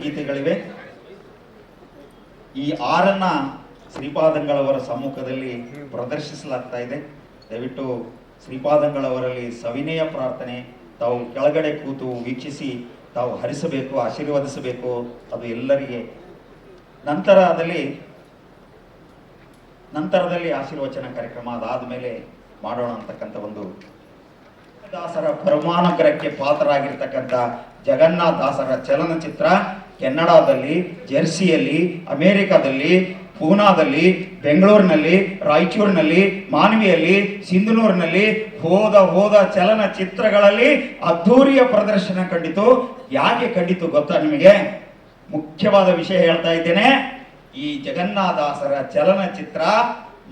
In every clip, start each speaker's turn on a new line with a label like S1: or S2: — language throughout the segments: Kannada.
S1: ಗೀತೆಗಳಿವೆ. ಈ 6 ಶ್ರೀಪಾದಂಗಳವರ ಸಮ್ಮುಖದಲ್ಲಿ ಪ್ರದರ್ಶಿಸಲಾಗ್ತಾ ಇದೆ. ದಯವಿಟ್ಟು ಶ್ರೀಪಾದಂಗಳವರಲ್ಲಿ ಸವಿನಯ ಪ್ರಾರ್ಥನೆ, ತಾವು ಕೆಳಗಡೆ ಕೂತು ವೀಕ್ಷಿಸಿ ತಾವು ಹರಿಸಬೇಕು, ಆಶೀರ್ವದಿಸಬೇಕು. ಅದು ಎಲ್ಲರಿಗೆ ನಂತರದಲ್ಲಿ ಆಶೀರ್ವಚನ ಕಾರ್ಯಕ್ರಮ ಅದಾದ ಮೇಲೆ ಮಾಡೋಣ ಅಂತಕ್ಕಂಥ ಒಂದು ದಾಸರ ಪರಮಾನುಗ್ರಹಕ್ಕೆ ಪಾತ್ರರಾಗಿರ್ತಕ್ಕಂಥ ಜಗನ್ನಾಥದಾಸರ ಚಲನಚಿತ್ರ ಕೆನಡಾದಲ್ಲಿ, ಜೆರ್ಸಿಯಲ್ಲಿ, ಅಮೆರಿಕಾದಲ್ಲಿ, ಪೂನಾದಲ್ಲಿ, ಬೆಂಗಳೂರಿನಲ್ಲಿ, ರಾಯಚೂರಿನಲ್ಲಿ, ಮಾನ್ವಿಯಲ್ಲಿ, ಸಿಂಧನೂರಿನಲ್ಲಿ ಹೋದ ಚಲನಚಿತ್ರಗಳಲ್ಲಿ ಅದ್ಧೂರಿಯ ಪ್ರದರ್ಶನ ಕಂಡಿತು. ಯಾಕೆ ಕಂಡಿತು ಗೊತ್ತಾ ನಿಮಗೆ? ಮುಖ್ಯವಾದ ವಿಷಯ ಹೇಳ್ತಾ ಇದ್ದೇನೆ. ಈ ಜಗನ್ನಾಥದಾಸರ ಚಲನಚಿತ್ರ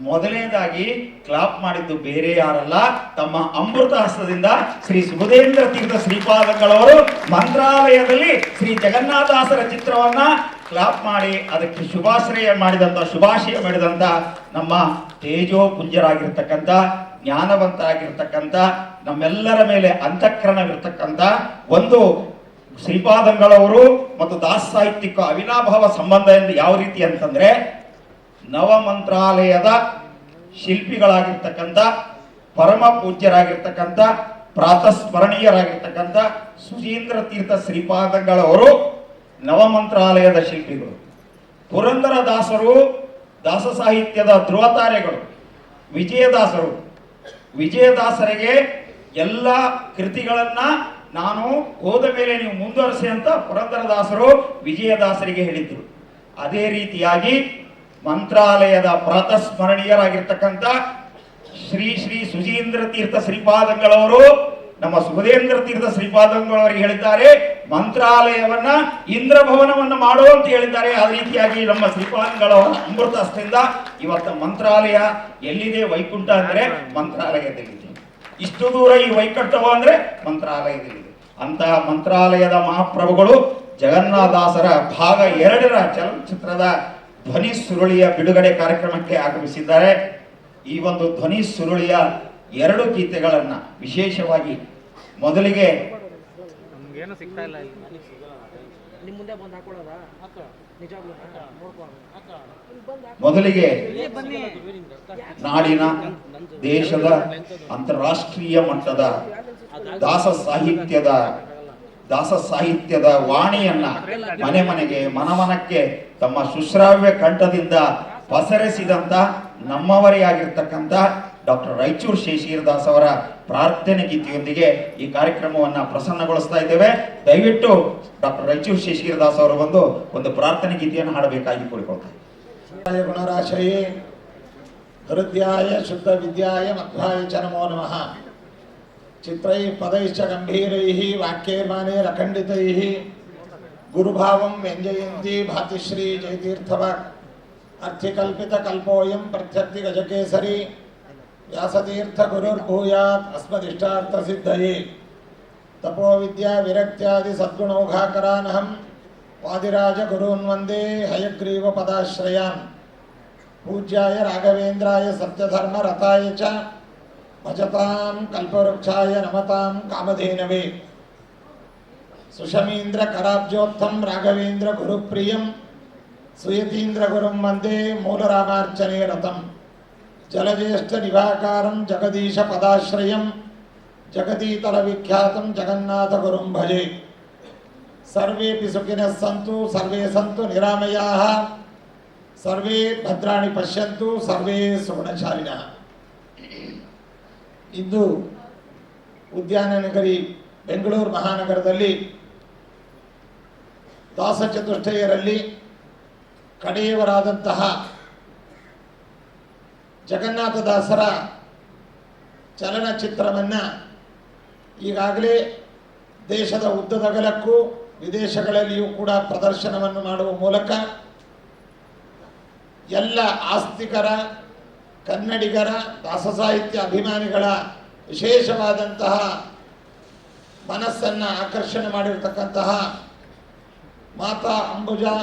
S1: ಮೊದಲನೇದಾಗಿ ಕ್ಲಾಪ್ ಮಾಡಿದ್ದು ಬೇರೆ ಯಾರಲ್ಲ, ತಮ್ಮ ಅಮೃತ ಹಸ್ತದಿಂದ ಶ್ರೀ ಸುಬುಧೇಂದ್ರ ತೀರ್ಥ ಶ್ರೀಪಾದಂಗಳವರು ಮಂತ್ರಾಲಯದಲ್ಲಿ ಶ್ರೀ ಜಗನ್ನಾಥದಾಸರ ಚಿತ್ರವನ್ನ ಕ್ಲಾಪ್ ಮಾಡಿ ಅದಕ್ಕೆ ಶುಭಾಶಯ ಮಾಡಿದಂತ ನಮ್ಮ ತೇಜೋ ಪುಂಜರಾಗಿರ್ತಕ್ಕಂಥ, ಜ್ಞಾನವಂತರಾಗಿರ್ತಕ್ಕಂಥ, ನಮ್ಮೆಲ್ಲರ ಮೇಲೆ ಅಂತಃಕರಣವಿರ್ತಕ್ಕಂಥ ಒಂದು ಶ್ರೀಪಾದಂಗಳವರು ಮತ್ತು ದಾಸ ಸಾಹಿತ್ಯಕ್ಕೂ ಅವಿನಾಭಾವ ಸಂಬಂಧ ಎಂದು ಯಾವ ರೀತಿ ಅಂತಂದ್ರೆ, ನವ ಮಂತ್ರಾಲಯದ ಶಿಲ್ಪಿಗಳಾಗಿರ್ತಕ್ಕಂಥ, ಪರಮ ಪೂಜ್ಯರಾಗಿರ್ತಕ್ಕಂಥ, ಪ್ರಾತಸ್ಮರಣೀಯರಾಗಿರ್ತಕ್ಕಂಥ ಸುಧೀಂದ್ರ ತೀರ್ಥ ಶ್ರೀಪಾದಂಗಳವರು ನವ ಮಂತ್ರಾಲಯದ ಶಿಲ್ಪಿಗಳು. ಪುರಂದರದಾಸರು ದಾಸ ಸಾಹಿತ್ಯದ ಧ್ರುವತಾರೆಗಳು. ವಿಜಯದಾಸರಿಗೆ ಎಲ್ಲ ಕೃತಿಗಳನ್ನ ನಾನು ಹೋದ ಮೇಲೆ ನೀವು ಮುಂದುವರಿಸಿ ಅಂತ ಪುರಂದರದಾಸರು ವಿಜಯದಾಸರಿಗೆ ಹೇಳಿದ್ರು. ಅದೇ ರೀತಿಯಾಗಿ ಮಂತ್ರಾಲಯದ ಪ್ರಾತಸ್ಮರಣೀಯರಾಗಿರ್ತಕ್ಕಂಥ ಶ್ರೀ ಸುಧೀಂದ್ರ ತೀರ್ಥ ಶ್ರೀಪಾದಂಗಳವರು ನಮ್ಮ ಸುಬುಧೇಂದ್ರ ತೀರ್ಥ ಶ್ರೀಪಾದಂಗಳವರಿಗೆ ಹೇಳಿದ್ದಾರೆ, ಮಂತ್ರಾಲಯವನ್ನ ಇಂದ್ರಭವನವನ್ನ ಮಾಡು ಅಂತ ಹೇಳಿದ್ದಾರೆ. ಅದೇ ರೀತಿಯಾಗಿ ನಮ್ಮ ಶ್ರೀಪಾದಂಗಳವರ ಅಮೃತ ಹಸ್ತದಿಂದ ಇವತ್ತು ಮಂತ್ರಾಲಯ ಎಲ್ಲಿದೆ? ವೈಕುಂಠ ಅಂದ್ರೆ ಮಂತ್ರಾಲಯದಲ್ಲಿದೆ. ಇಷ್ಟು ದೂರ ಈ ವೈಕುಂಠವ ಅಂದ್ರೆ ಮಂತ್ರಾಲಯದಲ್ಲಿದೆ. ಅಂತಹ ಮಂತ್ರಾಲಯದ ಮಹಾಪ್ರಭುಗಳು ಜಗನ್ನಾಥದಾಸರ ಭಾಗ 2ರ ಚಲನಚಿತ್ರದ ಧ್ವನಿ ಸುರುಳಿಯ ಬಿಡುಗಡೆ ಕಾರ್ಯಕ್ರಮಕ್ಕೆ ಆಗಮಿಸಿದ್ದಾರೆ. ಈ ಒಂದು ಧ್ವನಿ ಸುರುಳಿಯ 2 ಗೀತೆಗಳನ್ನ ವಿಶೇಷವಾಗಿ ಮೊದಲಿಗೆ ನಾಡಿನ ದೇಶದ ಅಂತಾರಾಷ್ಟ್ರೀಯ ಮಟ್ಟದ ದಾಸ ಸಾಹಿತ್ಯದ ವಾಣಿಯನ್ನ ಮನೆಗೆ ಮನಮನಕ್ಕೆ ತಮ್ಮ ಸುಶ್ರಾವ್ಯ ಕಂಠದಿಂದ ಪಸರಿಸಿದಂತ ನಮ್ಮವರೇ ಆಗಿರ್ತಕ್ಕಂಥ ಡಾಕ್ಟರ್ ರಾಯಚೂರು ಶೇಷಗಿರಿದಾಸ್ ಅವರ ಪ್ರಾರ್ಥನೆ ಗೀತೆಯೊಂದಿಗೆ ಈ ಕಾರ್ಯಕ್ರಮವನ್ನ ಪ್ರಸನ್ನಗೊಳಿಸ್ತಾ ಇದ್ದೇವೆ. ದಯವಿಟ್ಟು ಡಾಕ್ಟರ್ ರಾಯಚೂರು ಶೇಷಗಿರಿದಾಸ್ ಅವರು ಒಂದು ಪ್ರಾರ್ಥನೆ ಗೀತೆಯನ್ನು ಹಾಡಬೇಕಾಗಿ ಕೋರಿಕೊಳ್ತಾರೆ.
S2: ಗುಣರಾಶಯೇ ಹೃದಯಾಯ ಶುದ್ಧ ವಿದ್ಯಾಯ ಮಧ್ವಾಯ ಚ ನಮೋ ನಮಃ. ಚಿತ್ರೈ ಪದೈಶ್ಚ ಗಂಭೀರೈಃ ವಾಕ್ಯೈರ್ಮಾನೇರ್ ಅಖಂಡಿತೈಃ ಗುರುಭಾವಂ ವ್ಯಂಜಯಂತಿ ಭಾತಿಶ್ರೀ ಜಯತೀರ್ಥವಾಕ್ ಅರ್ಥಿಕಲ್ಪಿತ ಕಲ್ಪೋಯಂ ಪ್ರತ್ಯರ್ಥಿ ಗಜಕೇಸರಿ ವ್ಯಾಸತೀರ್ಥ ಗುರುರ್ಭೂಯಾತ್ ಅಸ್ಮದಿಷ್ಟಾರ್ಥ ಸಿದ್ಧಯೇ. ತಪೋ ವಿದ್ಯಾ ವಿರಕ್ತ್ಯಾದಿ ಸದ್ಗುಣೌಘಾಕರಾನಹಂ ವಾದಿರಾಜ ಗುರೂನ್ ವಂದೇ ಹಯಗ್ರೀವ ಪದಾಶ್ರಯಾನ್. ಪೂಜ್ಯಾಯ ರಾಘವೇಂದ್ರಾಯ ಸತ್ಯಧರ್ಮ ರಥಾಯ ಚ ಭಜತಾಂ ಕಲ್ಪವೃಕ್ಷಾಯ ನಮತಾಂ ಕಾಮಧೇನವೇ. ಸುಷಮೀಂದ್ರ ಕರಾಬ್ಜೋತ್ಥಂ ರಾಘವೇಂದ್ರ ಗುರುಪ್ರಿಯಂ ಸುಯತೀಂದ್ರ ಗುರುಂ ವಂದೇ ಮೂಲರಾಮಾರ್ಚನೆ ರಥಂ. ಜಲಜ್ಯೇಷ್ಠ ನಿವಾಕಾರಂ ಜಗದೀಶ ಪದಾಶ್ರಯಂ ಜಗದೀತರ ವಿಖ್ಯಾತಂ ಜಗನ್ನಾಥ ಗುರುಂ ಭಜೆ. ಸರ್ವೇಪಿ ಸುಖಿನಃ ಸಂತು ಸರ್ವೇ ಸಂತು ನಿರಾಮಯಾಃ ಸರ್ವೇ ಭದ್ರಾಣಿ ಪಶ್ಯಂತು ಸರ್ವೇ ಸುಗುಣಶಾಲಿನಃ. ಇಂದು ಉದ್ಯಾನ ನಗರಿ ಬೆಂಗಳೂರು ಮಹಾನಗರದಲ್ಲಿ ದಾಸ ಚತುಷ್ಟಯರಲ್ಲಿ ಕಡೆಯವರಾದಂತಹ ಜಗನ್ನಾಥದಾಸರ ಚಲನಚಿತ್ರವನ್ನು ಈಗಾಗಲೇ ದೇಶದ ಉದ್ದದಗಲಕ್ಕೂ ವಿದೇಶಗಳಲ್ಲಿಯೂ ಕೂಡ ಪ್ರದರ್ಶನವನ್ನು ಮಾಡುವ ಮೂಲಕ ಎಲ್ಲ ಆಸ್ತಿಕರ, ಕನ್ನಡಿಗರ, ದಾಸ ಸಾಹಿತ್ಯ ಅಭಿಮಾನಿಗಳ ವಿಶೇಷವಾದಂತಹ ಮನಸ್ಸನ್ನು ಆಕರ್ಷಣೆ ಮಾಡಿರ್ತಕ್ಕಂತಹ ಮಾತಾ ಅಂಬುಜಾ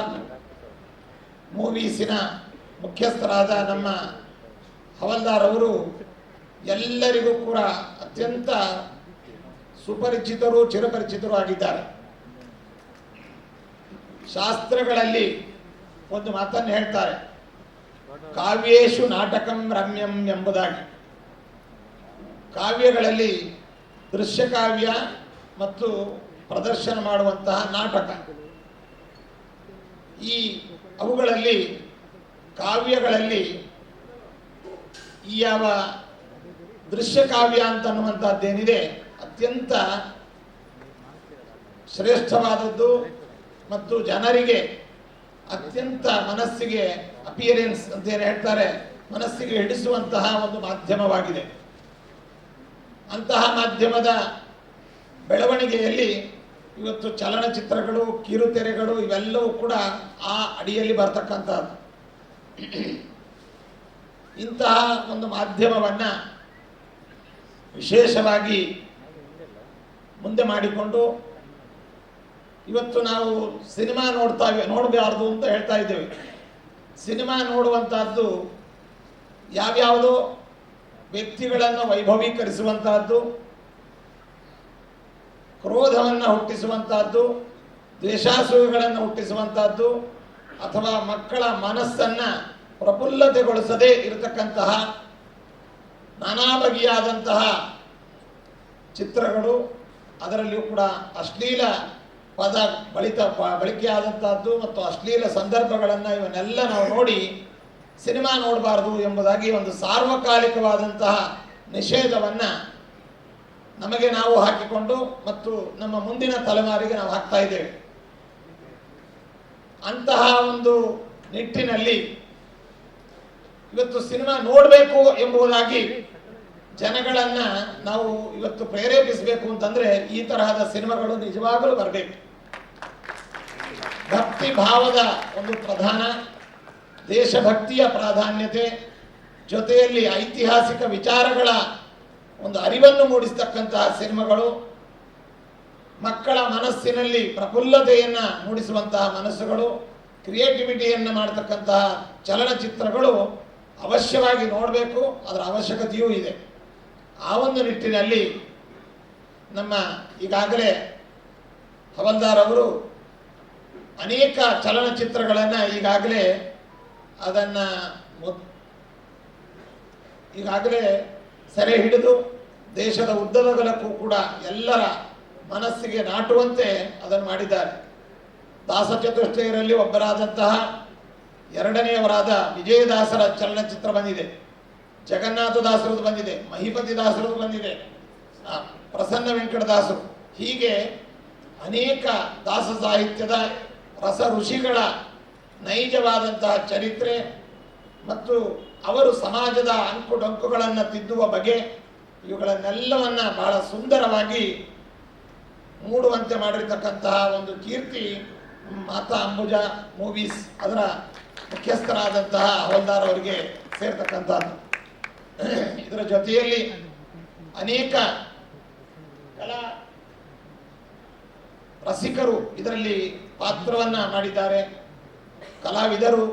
S2: ಮೂವೀಸಿನ ಮುಖ್ಯಸ್ಥರಾದ ನಮ್ಮ ಹವಲ್ದಾರ್ ಅವರು ಎಲ್ಲರಿಗೂ ಕೂಡ ಅತ್ಯಂತ ಸುಪರಿಚಿತರು, ಚಿರಪರಿಚಿತರು ಆಗಿದ್ದಾರೆ. ಶಾಸ್ತ್ರಗಳಲ್ಲಿ ಒಂದು ಮಾತನ್ನು ಹೇಳ್ತಾರೆ, ಕಾವ್ಯೇಶು ನಾಟಕಂ ರಮ್ಯಂ ಎಂಬುದಾಗಿ. ಕಾವ್ಯಗಳಲ್ಲಿ ದೃಶ್ಯ ಕಾವ್ಯ ಮತ್ತು ಪ್ರದರ್ಶನ ಮಾಡುವಂತಹ ನಾಟಕ, ಈ ಅವುಗಳಲ್ಲಿ ಕಾವ್ಯಗಳಲ್ಲಿ ಈ ಯಾವ ದೃಶ್ಯ ಕಾವ್ಯ ಅಂತನ್ನುವಂಥದ್ದೇನಿದೆ ಅತ್ಯಂತ ಶ್ರೇಷ್ಠವಾದದ್ದು ಮತ್ತು ಜನರಿಗೆ ಅತ್ಯಂತ ಮನಸ್ಸಿಗೆ ಅಪಿಯರೆನ್ಸ್ ಅಂತ ಏನು ಹೇಳ್ತಾರೆ, ಮನಸ್ಸಿಗೆ ಹಿಡಿಸುವಂತಹ ಒಂದು ಮಾಧ್ಯಮವಾಗಿದೆ. ಅಂತಹ ಮಾಧ್ಯಮದ ಬೆಳವಣಿಗೆಯಲ್ಲಿ ಇವತ್ತು ಚಲನಚಿತ್ರಗಳು, ಕಿರುತೆರೆಗಳು ಇವೆಲ್ಲವೂ ಕೂಡ ಆ ಅಡಿಯಲ್ಲಿ ಬರ್ತಕ್ಕಂಥದ್ದು. ಇಂತಹ ಒಂದು ಮಾಧ್ಯಮವನ್ನು ವಿಶೇಷವಾಗಿ ಮುಂದೆ ಮಾಡಿಕೊಂಡು ಇವತ್ತು ನಾವು ಸಿನಿಮಾ ನೋಡಬಾರ್ದು ಅಂತ ಹೇಳ್ತಾ ಇದ್ದೇವೆ. ಸಿನಿಮಾ ನೋಡುವಂತಹದ್ದು ಯಾವ್ಯಾವುದೋ ವ್ಯಕ್ತಿಗಳನ್ನು ವೈಭವೀಕರಿಸುವಂತಹದ್ದು, ಕ್ರೋಧವನ್ನು ಹುಟ್ಟಿಸುವಂತಹದ್ದು, ದ್ವೇಷಾಸೂಯೆಗಳನ್ನು ಹುಟ್ಟಿಸುವಂತಹದ್ದು, ಅಥವಾ ಮಕ್ಕಳ ಮನಸ್ಸನ್ನು ಪ್ರಫುಲ್ಲತೆಗೊಳಿಸದೇ ಇರತಕ್ಕಂತಹ ನಾನಾ ಬಗೆಯಾದಂತಹ ಚಿತ್ರಗಳು, ಅದರಲ್ಲಿಯೂ ಕೂಡ ಅಶ್ಲೀಲ ಪದ ಬಳಕೆಯಾದಂತಹದ್ದು ಮತ್ತು ಅಶ್ಲೀಲ ಸಂದರ್ಭಗಳನ್ನು ಇವನ್ನೆಲ್ಲ ನಾವು ನೋಡಿ ಸಿನಿಮಾ ನೋಡಬಾರ್ದು ಎಂಬುದಾಗಿ ಒಂದು ಸಾರ್ವಕಾಲಿಕವಾದಂತಹ ನಿಷೇಧವನ್ನು ನಮಗೆ ನಾವು ಹಾಕಿಕೊಂಡು ಮತ್ತು ನಮ್ಮ ಮುಂದಿನ ತಲೆಮಾರಿಗೆ ನಾವು ಹಾಕ್ತಾ ಇದ್ದೇವೆ. ಅಂತಹ ಒಂದು ನಿಟ್ಟಿನಲ್ಲಿ ಇವತ್ತು ಸಿನಿಮಾ ನೋಡಬೇಕು ಎಂಬುದಾಗಿ ಜನಗಳನ್ನ ನಾವು ಇವತ್ತು ಪ್ರೇರೇಪಿಸಬೇಕು ಅಂತಂದ್ರೆ ಈ ತರಹದ ಸಿನಿಮಾಗಳು ನಿಜವಾಗಲೂ ಬರಬೇಕು. ಭಕ್ತಿ ಭಾವದ ಒಂದು ಪ್ರಧಾನ, ದೇಶಭಕ್ತಿಯ ಪ್ರಾಧಾನ್ಯತೆ ಜೊತೆಯಲ್ಲಿ ಐತಿಹಾಸಿಕ ವಿಚಾರಗಳ ಒಂದು ಅರಿವನ್ನು ಮೂಡಿಸತಕ್ಕಂತಹ ಸಿನಿಮಾಗಳು, ಮಕ್ಕಳ ಮನಸ್ಸಿನಲ್ಲಿ ಪ್ರಫುಲ್ಲತೆಯನ್ನು ಮೂಡಿಸುವಂತಹ ಮನಸ್ಸುಗಳು, ಕ್ರಿಯೇಟಿವಿಟಿಯನ್ನು ಮಾಡತಕ್ಕಂತಹ ಚಲನಚಿತ್ರಗಳು ಅವಶ್ಯವಾಗಿ ನೋಡಬೇಕು, ಅದರ ಅವಶ್ಯಕತೆಯೂ ಇದೆ. ಆ ಒಂದು ನಿಟ್ಟಿನಲ್ಲಿ ನಮ್ಮ ಈಗಾಗಲೇ ಹವಲ್ದಾರ್ ಅವರು ಅನೇಕ ಚಲನಚಿತ್ರಗಳನ್ನು ಈಗಾಗಲೇ ಸೆರೆ ಹಿಡಿದು ದೇಶದ ಉದ್ದಗಲಕ್ಕೂ ಕೂಡ ಎಲ್ಲರ ಮನಸ್ಸಿಗೆ ನಾಟುವಂತೆ ಅದನ್ನು ಮಾಡಿದ್ದಾರೆ. ದಾಸ ಚತುಷ್ಟಯರಲ್ಲಿ ಒಬ್ಬರಾದಂತಹ ಎರಡನೆಯವರಾದ ವಿಜಯದಾಸರ ಚಲನಚಿತ್ರ ಬಂದಿದೆ, ಜಗನ್ನಾಥ ದಾಸರದು ಬಂದಿದೆ, ಮಹಿಪತಿ ದಾಸರದು ಬಂದಿದೆ, ಪ್ರಸನ್ನ ವೆಂಕಟದಾಸರು, ಹೀಗೆ ಅನೇಕ ದಾಸ ಸಾಹಿತ್ಯದ ರಸ ಋಷಿಗಳ ನೈಜವಾದಂತಹ ಚರಿತ್ರೆ ಮತ್ತು ಅವರು ಸಮಾಜದ ಅಂಕುಡೊಂಕುಗಳನ್ನು ತಿದ್ದುವ ಬಗೆ, ಇವುಗಳನ್ನೆಲ್ಲವನ್ನ ಬಹಳ ಸುಂದರವಾಗಿ ಮೂಡುವಂತೆ ಮಾಡಿರ್ತಕ್ಕಂತಹ ಒಂದು ಕೀರ್ತಿ ಮಾತಾ ಅಂಬುಜಾ ಮೂವೀಸ್ ಅದರ ಮುಖ್ಯಸ್ಥರಾದಂತಹ ಹವಲ್ದಾರ್ ಅವರಿಗೆ ಸೇರ್ತಕ್ಕಂಥದ್ದು. ಇದರ ಜೊತೆಯಲ್ಲಿ ಅನೇಕ ಕಲಾ ರಸಿಕರು ಇದರಲ್ಲಿ ಪಾತ್ರವನ್ನ ಮಾಡಿದ್ದಾರೆ. ಕಲಾವಿದರು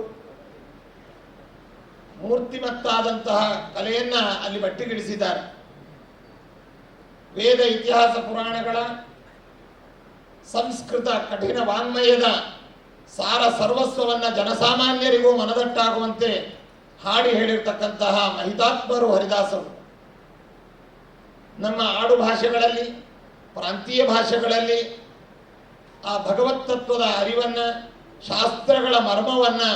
S2: ಮೂರ್ತಿಮತ್ತಾದಂತಹ ಕಲೆಯನ್ನ ಅಲ್ಲಿ ಬಟ್ಟಿಗಿಡಿಸಿದ್ದಾರೆ. ವೇದ ಇತಿಹಾಸ ಪುರಾಣಗಳ ಸಂಸ್ಕೃತ ಕಠಿಣ ವಾಂಗ್ಮಯದ ಸಾರ ಸರ್ವಸ್ವವನ್ನು ಜನಸಾಮಾನ್ಯರಿಗೂ ಮನದಟ್ಟಾಗುವಂತೆ ಹಾಡಿ ಹೇಳಿರ್ತಕ್ಕಂತಹ ಮಹಿತಾತ್ಮರು ಹರಿದಾಸರು. ನಮ್ಮ ಆಡು ಭಾಷೆಗಳಲ್ಲಿ, ಪ್ರಾಂತೀಯ ಭಾಷೆಗಳಲ್ಲಿ ಆ ಭಗವತ್ ತತ್ವದ ಅರಿವನ್ನು, ಶಾಸ್ತ್ರಗಳ ಮರ್ಮವನ್ನು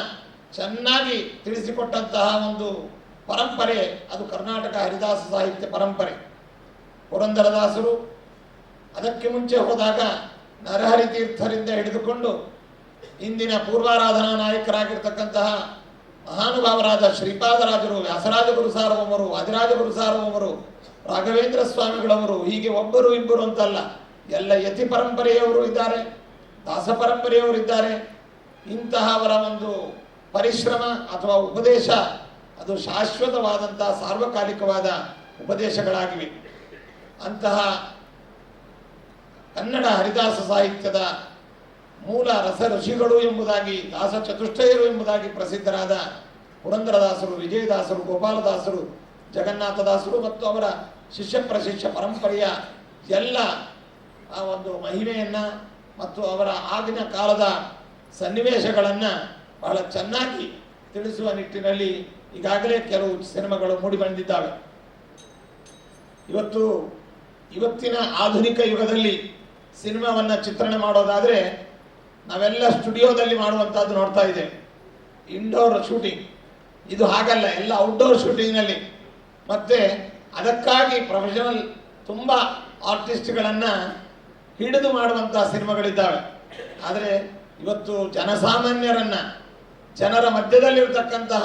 S2: ಚೆನ್ನಾಗಿ ತಿಳಿಸಿಕೊಟ್ಟಂತಹ ಒಂದು ಪರಂಪರೆ ಅದು ಕರ್ನಾಟಕ ಹರಿದಾಸ ಸಾಹಿತ್ಯ ಪರಂಪರೆ. ಪುರಂದರದಾಸರು, ಅದಕ್ಕೆ ಮುಂಚೆ ಹೋದಾಗ ನರಹರಿ ತೀರ್ಥರಿಂದ ಹಿಡಿದುಕೊಂಡು ಇಂದಿನ ಪೂರ್ವಾರಾಧನಾ ನಾಯಕರಾಗಿರ್ತಕ್ಕಂತಹ ಮಹಾನುಭಾವರಾದ ಶ್ರೀಪಾದರಾಜರು, ವ್ಯಾಸರಾಜ ಗುರುಸಾರ್ವಮರು, ವಾದಿರಾಜ ಗುರುಸಾರ್ವಮರು, ರಾಘವೇಂದ್ರ ಸ್ವಾಮಿಗಳವರು, ಹೀಗೆ ಒಬ್ಬರು ಇಬ್ಬರು ಅಂತಲ್ಲ, ಎಲ್ಲ ಯತಿ ಪರಂಪರೆಯವರು ಇದ್ದಾರೆ, ದಾಸ ಪರಂಪರೆಯವರು ಇದ್ದಾರೆ. ಇಂತಹವರ ಒಂದು ಪರಿಶ್ರಮ ಅಥವಾ ಉಪದೇಶ ಅದು ಶಾಶ್ವತವಾದಂತಹ ಸಾರ್ವಕಾಲಿಕವಾದ ಉಪದೇಶಗಳಾಗಿವೆ. ಅಂತಹ ಕನ್ನಡ ಹರಿದಾಸ ಸಾಹಿತ್ಯದ ಮೂಲ ರಸ ಋಷಿಗಳು ಎಂಬುದಾಗಿ, ದಾಸ ಚತುಷ್ಟಯರು ಎಂಬುದಾಗಿ ಪ್ರಸಿದ್ಧರಾದ ಪುರಂದರದಾಸರು, ವಿಜಯದಾಸರು, ಗೋಪಾಲದಾಸರು, ಜಗನ್ನಾಥದಾಸರು ಮತ್ತು ಅವರ ಶಿಷ್ಯ ಪ್ರಶಿಷ್ಯ ಪರಂಪರೆಯ ಎಲ್ಲ ಆ ಒಂದು ಮಹಿಮೆಯನ್ನು ಮತ್ತು ಅವರ ಆಗಿನ ಕಾಲದ ಸನ್ನಿವೇಶಗಳನ್ನು ಬಹಳ ಚೆನ್ನಾಗಿ ತಿಳಿಸುವ ನಿಟ್ಟಿನಲ್ಲಿ ಈಗಾಗಲೇ ಕೆಲವು ಸಿನಿಮಾಗಳು ಮೂಡಿಬಂದಿದ್ದಾವೆ. ಇವತ್ತಿನ ಆಧುನಿಕ ಯುಗದಲ್ಲಿ ಸಿನಿಮಾವನ್ನು ಚಿತ್ರಣ ಮಾಡೋದಾದರೆ ನಾವೆಲ್ಲ ಸ್ಟುಡಿಯೋದಲ್ಲಿ ಮಾಡುವಂಥದ್ದು ನೋಡ್ತಾ ಇದ್ದೇವೆ, ಇಂಡೋರ್ ಶೂಟಿಂಗ್. ಇದು ಹಾಗಲ್ಲ, ಎಲ್ಲ ಔಟ್ಡೋರ್ ಶೂಟಿಂಗ್ನಲ್ಲಿ. ಮತ್ತು ಅದಕ್ಕಾಗಿ ಪ್ರೊಫೆಷನಲ್ ತುಂಬ ಆರ್ಟಿಸ್ಟ್ಗಳನ್ನು ಹಿಡಿದು ಮಾಡುವಂಥ ಸಿನಿಮಾಗಳಿದ್ದಾವೆ. ಆದರೆ ಇವತ್ತು ಜನಸಾಮಾನ್ಯರನ್ನು, ಜನರ ಮಧ್ಯದಲ್ಲಿರ್ತಕ್ಕಂತಹ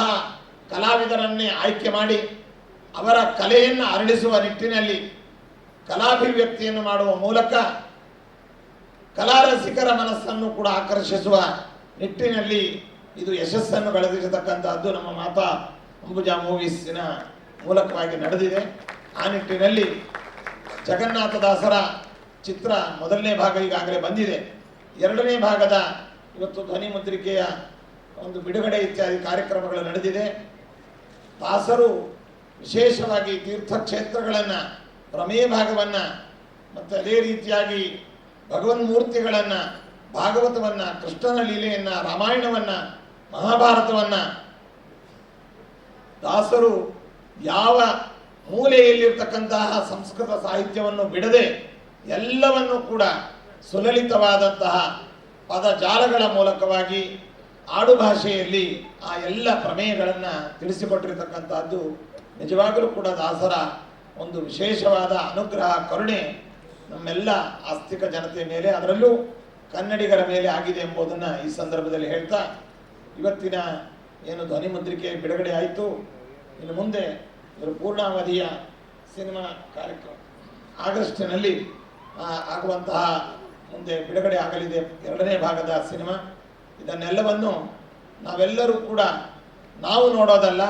S2: ಕಲಾವಿದರನ್ನೇ ಆಯ್ಕೆ ಮಾಡಿ ಅವರ ಕಲೆಯನ್ನು ಅರಳಿಸುವ ನಿಟ್ಟಿನಲ್ಲಿ ಕಲಾಭಿವ್ಯಕ್ತಿಯನ್ನು ಮಾಡುವ ಮೂಲಕ ಕಲಾರಸಿಕರ ಮನಸ್ಸನ್ನು ಕೂಡ ಆಕರ್ಷಿಸುವ ನಿಟ್ಟಿನಲ್ಲಿ ಇದು ಯಶಸ್ಸನ್ನು ಗಳಿಸಿರತಕ್ಕಂಥದ್ದು ನಮ್ಮ ಮಾತಾ ಅಂಬುಜಾ ಮೂವೀಸಿನ ಮೂಲಕವಾಗಿ ನಡೆದಿದೆ. ಆ ನಿಟ್ಟಿನಲ್ಲಿ ಜಗನ್ನಾಥದಾಸರ ಚಿತ್ರ ಮೊದಲನೇ ಭಾಗ ಈಗಾಗಲೇ ಬಂದಿದೆ. ಎರಡನೇ ಭಾಗದ ಇವತ್ತು ಧ್ವನಿ ಮುದ್ರಿಕೆಯ ಒಂದು ಬಿಡುಗಡೆ ಇತ್ಯಾದಿ ಕಾರ್ಯಕ್ರಮಗಳು ನಡೆದಿದೆ. ದಾಸರು ವಿಶೇಷವಾಗಿ ತೀರ್ಥಕ್ಷೇತ್ರಗಳನ್ನು, ಪ್ರಮೇಯ ಭಾಗವನ್ನು ಮತ್ತು ಅದೇ ರೀತಿಯಾಗಿ ಭಗವನ್ಮೂರ್ತಿಗಳನ್ನು, ಭಾಗವತವನ್ನು, ಕೃಷ್ಣನ ಲೀಲೆಯನ್ನು, ರಾಮಾಯಣವನ್ನು, ಮಹಾಭಾರತವನ್ನು ದಾಸರು ಯಾವ ಮೂಲೆಯಲ್ಲಿರ್ತಕ್ಕಂತಹ ಸಂಸ್ಕೃತ ಸಾಹಿತ್ಯವನ್ನು ಬಿಡದೆ ಎಲ್ಲವನ್ನು ಕೂಡ ಸುಲಲಿತವಾದಂತಹ ಪದಜಾಲಗಳ ಮೂಲಕವಾಗಿ ಆಡುಭಾಷೆಯಲ್ಲಿ ಆ ಎಲ್ಲ ಪ್ರಮೇಯಗಳನ್ನು ತಿಳಿಸಿಕೊಟ್ಟಿರತಕ್ಕಂಥದ್ದು ನಿಜವಾಗಲೂ ಕೂಡ ದಾಸರ ಒಂದು ವಿಶೇಷವಾದ ಅನುಗ್ರಹ, ಕರುಣೆ ನಮ್ಮೆಲ್ಲ ಆಸ್ತಿಕ ಜನತೆಯ ಮೇಲೆ, ಅದರಲ್ಲೂ ಕನ್ನಡಿಗರ ಮೇಲೆ ಆಗಿದೆ ಎಂಬುದನ್ನು ಈ ಸಂದರ್ಭದಲ್ಲಿ ಹೇಳ್ತಾ, ಇವತ್ತಿನ ಏನು ಧ್ವನಿ ಮುದ್ರಿಕೆ ಬಿಡುಗಡೆ ಆಯಿತು, ಇನ್ನು ಮುಂದೆ ಇದರ ಪೂರ್ಣಾವಧಿಯ ಸಿನಿಮಾ ಕಾರ್ಯಕ್ರಮ ಆಗಸ್ಟ್ನಲ್ಲಿ ಆಗುವಂತಹ ಮುಂದೆ ಬಿಡುಗಡೆ ಆಗಲಿದೆ ಎರಡನೇ ಭಾಗದ ಸಿನಿಮಾ. ಇದನ್ನೆಲ್ಲವನ್ನು ನಾವೆಲ್ಲರೂ ಕೂಡ ನಾವು ನೋಡೋದಲ್ಲ,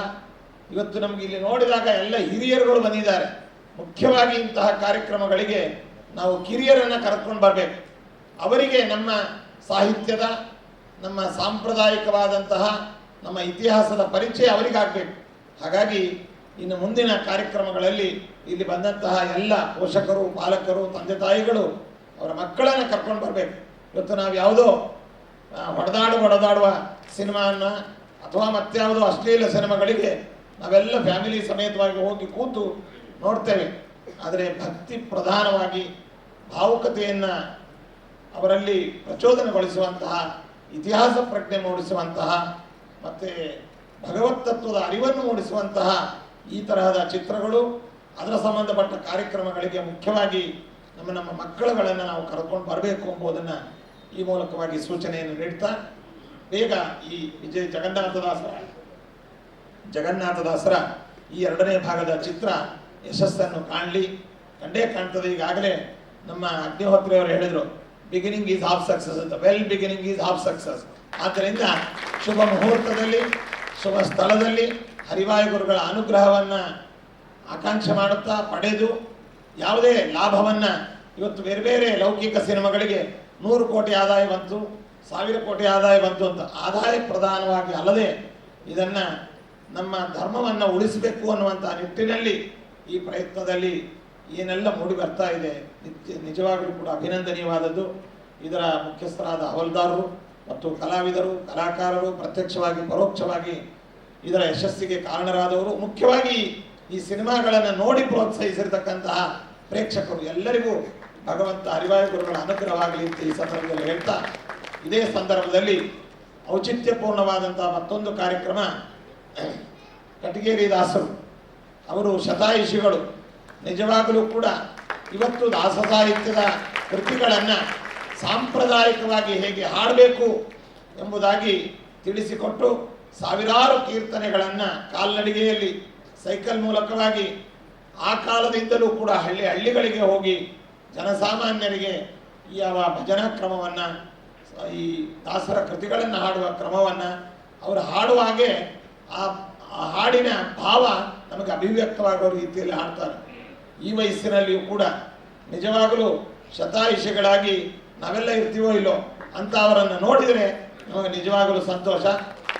S2: ಇವತ್ತು ನಮಗೆ ಇಲ್ಲಿ ನೋಡಿದಾಗ ಎಲ್ಲ ಹಿರಿಯರುಗಳು ಬಂದಿದ್ದಾರೆ. ಮುಖ್ಯವಾಗಿ ಇಂತಹ ಕಾರ್ಯಕ್ರಮಗಳಿಗೆ ನಾವು ಕಿರಿಯರನ್ನು ಕರೆದುಕೊಂಡು ಬರಬೇಕು. ಅವರಿಗೆ ನಮ್ಮ ಸಾಹಿತ್ಯದ, ನಮ್ಮ ಸಾಂಪ್ರದಾಯಿಕವಾದಂತಹ ನಮ್ಮ ಇತಿಹಾಸದ ಪರಿಚಯ ಅವರಿಗಾಗಬೇಕು. ಹಾಗಾಗಿ ಇನ್ನು ಮುಂದಿನ ಕಾರ್ಯಕ್ರಮಗಳಲ್ಲಿ ಇಲ್ಲಿ ಬಂದಂತಹ ಎಲ್ಲ ಪೋಷಕರು, ಪಾಲಕರು, ತಂದೆ ತಾಯಿಗಳು ಅವರ ಮಕ್ಕಳನ್ನು ಕರ್ಕೊಂಡು ಬರಬೇಕು. ಇವತ್ತು ನಾವು ಯಾವುದೋ ಹೊಡೆದಾಡುವ ಸಿನಿಮಾನ ಅಥವಾ ಮತ್ಯಾವುದೋ ಅಶ್ಲೀಲ ಸಿನಿಮಾಗಳಿಗೆ ನಾವೆಲ್ಲ ಫ್ಯಾಮಿಲಿ ಸಮೇತವಾಗಿ ಹೋಗಿ ಕೂತು ನೋಡ್ತೇವೆ. ಆದರೆ ಭಕ್ತಿ ಪ್ರಧಾನವಾಗಿ ಭಾವುಕತೆಯನ್ನು ಅವರಲ್ಲಿ ಪ್ರಚೋದನೆಗೊಳಿಸುವಂತಹ, ಇತಿಹಾಸ ಪ್ರಜ್ಞೆ ಮೂಡಿಸುವಂತಹ ಮತ್ತು ಭಗವತ್ ತತ್ವದ ಅರಿವನ್ನು ಮೂಡಿಸುವಂತಹ ಈ ತರಹದ ಚಿತ್ರಗಳು, ಅದರ ಸಂಬಂಧಪಟ್ಟ ಕಾರ್ಯಕ್ರಮಗಳಿಗೆ ಮುಖ್ಯವಾಗಿ ನಮ್ಮ ಮಕ್ಕಳುಗಳನ್ನು ನಾವು ಕರ್ಕೊಂಡು ಬರಬೇಕು ಎಂಬುದನ್ನು ಈ ಮೂಲಕವಾಗಿ ಸೂಚನೆಯನ್ನು ನೀಡ್ತಾ, ಬೇಗ ಈ ವಿಜಯ ಜಗನ್ನಾಥದಾಸರ ಈ ಎರಡನೇ ಭಾಗದ ಚಿತ್ರ ಯಶಸ್ಸನ್ನು ಕಂಡೇ ಕಾಣ್ತದೆ. ಈಗಾಗಲೇ ನಮ್ಮ ಅಗ್ನಿಹೋತ್ರಿಯವರು ಹೇಳಿದರು, ಬಿಗಿನಿಂಗ್ ಈಸ್ ಹಾಫ್ ಸಕ್ಸಸ್ ಅಂತ. Well beginning is half success. ಆದ್ದರಿಂದ ಶುಭ ಮುಹೂರ್ತದಲ್ಲಿ, ಶುಭ ಸ್ಥಳದಲ್ಲಿ ಹರಿವಾಯು ಗುರುಗಳ ಅನುಗ್ರಹವನ್ನು ಆಕಾಂಕ್ಷೆ ಮಾಡುತ್ತಾ ಪಡೆದು ಯಾವುದೇ ಲಾಭವನ್ನು, ಇವತ್ತು ಬೇರೆ ಬೇರೆ ಲೌಕಿಕ ಸಿನಿಮಾಗಳಿಗೆ 100 ಕೋಟಿ ಆದಾಯ ಬಂತು, 1000 ಕೋಟಿ ಆದಾಯ ಬಂತು ಅಂತ ಆದಾಯ ಪ್ರಧಾನವಾಗಿ ಅಲ್ಲದೆ ಇದನ್ನು ನಮ್ಮ ಧರ್ಮವನ್ನು ಉಳಿಸಬೇಕು ಅನ್ನುವಂಥ ನಿಟ್ಟಿನಲ್ಲಿ ಈ ಪ್ರಯತ್ನದಲ್ಲಿ ಏನೆಲ್ಲ ಮೂಡಿ ಬರ್ತಾ ಇದೆ ನಿಜವಾಗಲೂ ಕೂಡ ಅಭಿನಂದನೀಯವಾದದ್ದು. ಇದರ ಮುಖ್ಯಸ್ಥರಾದ ಹವಲ್ದಾರರು ಮತ್ತು ಕಲಾವಿದರು, ಕಲಾಕಾರರು, ಪ್ರತ್ಯಕ್ಷವಾಗಿ ಪರೋಕ್ಷವಾಗಿ ಇದರ ಯಶಸ್ಸಿಗೆ ಕಾರಣರಾದವರು, ಮುಖ್ಯವಾಗಿ ಈ ಸಿನಿಮಾಗಳನ್ನು ನೋಡಿ ಪ್ರೋತ್ಸಾಹಿಸಿರ್ತಕ್ಕಂತಹ ಪ್ರೇಕ್ಷಕರು ಎಲ್ಲರಿಗೂ ಭಗವಂತ ಹರಿವಾಯು ಗುರುಗಳ ಅನುಗ್ರಹವಾಗಲಿ ಅಂತ ಈ ಸಂದರ್ಭದಲ್ಲಿ ಹೇಳ್ತಾ, ಇದೇ ಸಂದರ್ಭದಲ್ಲಿ ಔಚಿತ್ಯಪೂರ್ಣವಾದಂತಹ ಮತ್ತೊಂದು ಕಾರ್ಯಕ್ರಮ, ಕಟಗೇರಿ ದಾಸರು ಅವರು ಶತಾಯುಷಿಗಳು. ನಿಜವಾಗಲೂ ಕೂಡ ಇವತ್ತು ದಾಸ ಸಾಹಿತ್ಯದ ಕೃತಿಗಳನ್ನು ಸಾಂಪ್ರದಾಯಿಕವಾಗಿ ಹೇಗೆ ಹಾಡಬೇಕು ಎಂಬುದಾಗಿ ತಿಳಿಸಿಕೊಟ್ಟು ಸಾವಿರಾರು ಕೀರ್ತನೆಗಳನ್ನು ಕಾಲ್ನಡಿಗೆಯಲ್ಲಿ, ಸೈಕಲ್ ಮೂಲಕವಾಗಿ ಆ ಕಾಲದಿಂದಲೂ ಕೂಡ ಹಳ್ಳಿಗಳಿಗೆ ಹೋಗಿ ಜನಸಾಮಾನ್ಯರಿಗೆ ಯಾವ ಭಜನಾ ಕ್ರಮವನ್ನು, ಈ ದಾಸರ ಕೃತಿಗಳನ್ನು ಹಾಡುವ ಕ್ರಮವನ್ನು ಅವರು ಹಾಡುವ ಹಾಗೆ ಆ ಹಾಡಿನ ಭಾವ ನಮಗೆ ಅಭಿವ್ಯಕ್ತವಾಗುವ ರೀತಿಯಲ್ಲಿ ಹಾಡ್ತಾರೆ. ಈ ವಯಸ್ಸಿನಲ್ಲಿಯೂ ಕೂಡ ನಿಜವಾಗಲೂ ಶತಾಯುಷಿಗಳಾಗಿ ನಾವೆಲ್ಲ ಇರ್ತೀವೋ ಇಲ್ಲೋ ಅಂತ ಅವರನ್ನು ನೋಡಿದರೆ ನಮಗೆ ನಿಜವಾಗಲೂ ಸಂತೋಷ.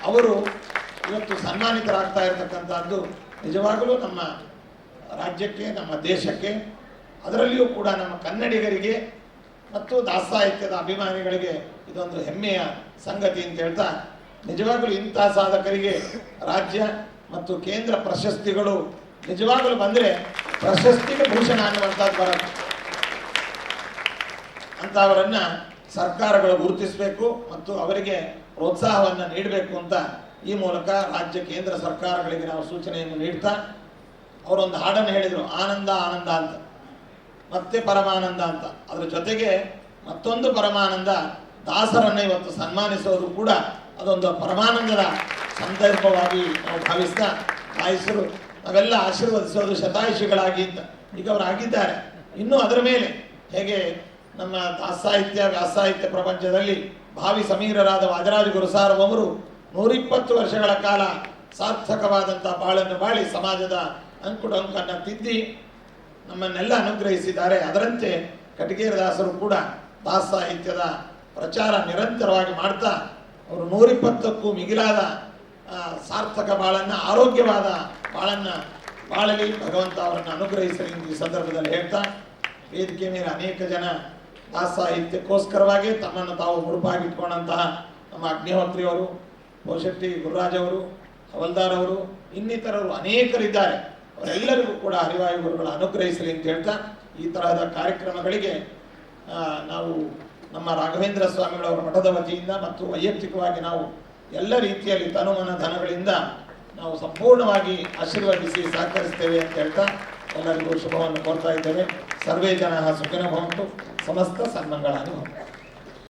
S2: ಅವರು ಇವತ್ತು ಸನ್ಮಾನಿತರಾಗ್ತಾ ಇರತಕ್ಕಂಥದ್ದು ನಿಜವಾಗಲೂ ನಮ್ಮ ರಾಜ್ಯಕ್ಕೆ, ನಮ್ಮ ದೇಶಕ್ಕೆ, ಅದರಲ್ಲಿಯೂ ಕೂಡ ನಮ್ಮ ಕನ್ನಡಿಗರಿಗೆ ಮತ್ತು ದಾಸ ಸಾಹಿತ್ಯದ ಅಭಿಮಾನಿಗಳಿಗೆ ಇದೊಂದು ಹೆಮ್ಮೆಯ ಸಂಗತಿ ಅಂತ ಹೇಳ್ತಾ, ನಿಜವಾಗಲೂ ಇಂತಹ ಸಾಧಕರಿಗೆ ರಾಜ್ಯ ಮತ್ತು ಕೇಂದ್ರ ಪ್ರಶಸ್ತಿಗಳು ನಿಜವಾಗಲೂ ಬಂದರೆ ಪ್ರಶಸ್ತಿಗೆ ಭೂಷಣ ಅನ್ನುವಂಥದ್ದು ಬರುತ್ತೆ. ಅಂತವರನ್ನ ಸರ್ಕಾರಗಳು ಗುರುತಿಸಬೇಕು ಮತ್ತು ಅವರಿಗೆ ಪ್ರೋತ್ಸಾಹವನ್ನು ನೀಡಬೇಕು ಅಂತ ಈ ಮೂಲಕ ರಾಜ್ಯ ಕೇಂದ್ರ ಸರ್ಕಾರಗಳಿಗೆ ನಾವು ಸೂಚನೆಯನ್ನು ನೀಡ್ತಾ, ಅವರೊಂದು ಹಾಡನ್ನು ಹೇಳಿದರು, ಆನಂದ ಆನಂದ ಅಂತ, ಮತ್ತೆ ಪರಮಾನಂದ ಅಂತ. ಅದರ ಜೊತೆಗೆ ಮತ್ತೊಂದು ಪರಮಾನಂದ, ದಾಸರನ್ನು ಇವತ್ತು ಸನ್ಮಾನಿಸೋದು ಕೂಡ ಅದೊಂದು ಪರಮಾನಂದದ ಸಂದರ್ಭವಾಗಿ ನಾವು ಭಾವಿಸ್ತಾ, ಆಯುಷರು ನಾವೆಲ್ಲ ಆಶೀರ್ವದಿಸೋದು ಶತಾಯುಷಿಗಳಾಗಿ ಅಂತ. ಈಗ ಅವರು ಆಗಿದ್ದಾರೆ. ಇನ್ನೂ ಅದರ ಮೇಲೆ ಹೇಗೆ ನಮ್ಮ ದಾಸ ಸಾಹಿತ್ಯ ವ್ಯಾಸ ಸಾಹಿತ್ಯ ಪ್ರಪಂಚದಲ್ಲಿ ಭಾವಿ ಸಮೀರರಾದ ವಾದರಾಜ ಗುರುಸಾರ್ವಮರು 120 ವರ್ಷಗಳ ಕಾಲ ಸಾರ್ಥಕವಾದಂಥ ಬಾಳನ್ನು ಬಾಳಿ ಸಮಾಜದ ಅಂಕುಡೊಂಕನ್ನು ತಿದ್ದಿ ನಮ್ಮನ್ನೆಲ್ಲ ಅನುಗ್ರಹಿಸಿದ್ದಾರೆ. ಅದರಂತೆ ಕಟಗೇರದಾಸರು ಕೂಡ ದಾಸ ಸಾಹಿತ್ಯದ ಪ್ರಚಾರ ನಿರಂತರವಾಗಿ ಮಾಡ್ತಾ ಅವರು 120ಕ್ಕೂ ಮಿಗಿಲಾದ ಸಾರ್ಥಕ ಬಾಳನ್ನು, ಆರೋಗ್ಯವಾದ ಬಾಳನ್ನು ಬಾಳಲಿ, ಭಗವಂತ ಅವರನ್ನು ಅನುಗ್ರಹಿಸಲಿ ಎಂದು ಈ ಸಂದರ್ಭದಲ್ಲಿ ಹೇಳ್ತಾ, ವೇದಿಕೆ ಮೇಲೆ ಅನೇಕ ಜನ ದಾಸ ಸಾಹಿತ್ಯಕ್ಕೋಸ್ಕರವಾಗಿ ತಮ್ಮನ್ನು ತಾವು ಮುಡುಪಾಗಿಟ್ಕೊಂಡಂತಹ ನಮ್ಮ ಅಗ್ನಿಹೋತ್ರಿಯವರು, ಬಹುಶೆಟ್ಟಿ ಗುರುರಾಜ್ ಅವರು, ಹವಲ್ದಾರ್ ಅವರು, ಇನ್ನಿತರರು ಅನೇಕರಿದ್ದಾರೆ. ಅವರೆಲ್ಲರಿಗೂ ಕೂಡ ಹರಿವಾಯು ಗುರುಗಳು ಅನುಗ್ರಹಿಸಲಿ ಅಂತ ಹೇಳ್ತಾ, ಈ ತರಹದ ಕಾರ್ಯಕ್ರಮಗಳಿಗೆ ನಾವು ನಮ್ಮ ರಾಘವೇಂದ್ರ ಸ್ವಾಮಿಗಳವರ ಮಠದ ವತಿಯಿಂದ ಮತ್ತು ವೈಯಕ್ತಿಕವಾಗಿ ನಾವು ಎಲ್ಲ ರೀತಿಯಲ್ಲಿ ತನುಮನ ಧನಗಳಿಂದ ನಾವು ಸಂಪೂರ್ಣವಾಗಿ ಆಶೀರ್ವದಿಸಿ ಸಹಕರಿಸ್ತೇವೆ ಅಂತ ಹೇಳ್ತಾ ಎಲ್ಲರಿಗೂ ಶುಭವನ್ನು ಕೋರ್ತಾ ಇದ್ದೇವೆ. ಸರ್ವೇ ಜನ ಸುಖಿನೋ ಭವಂತು, ಸಮಸ್ತ ಸನ್ಮಂಗಳಾನಿ ಭವಂತು.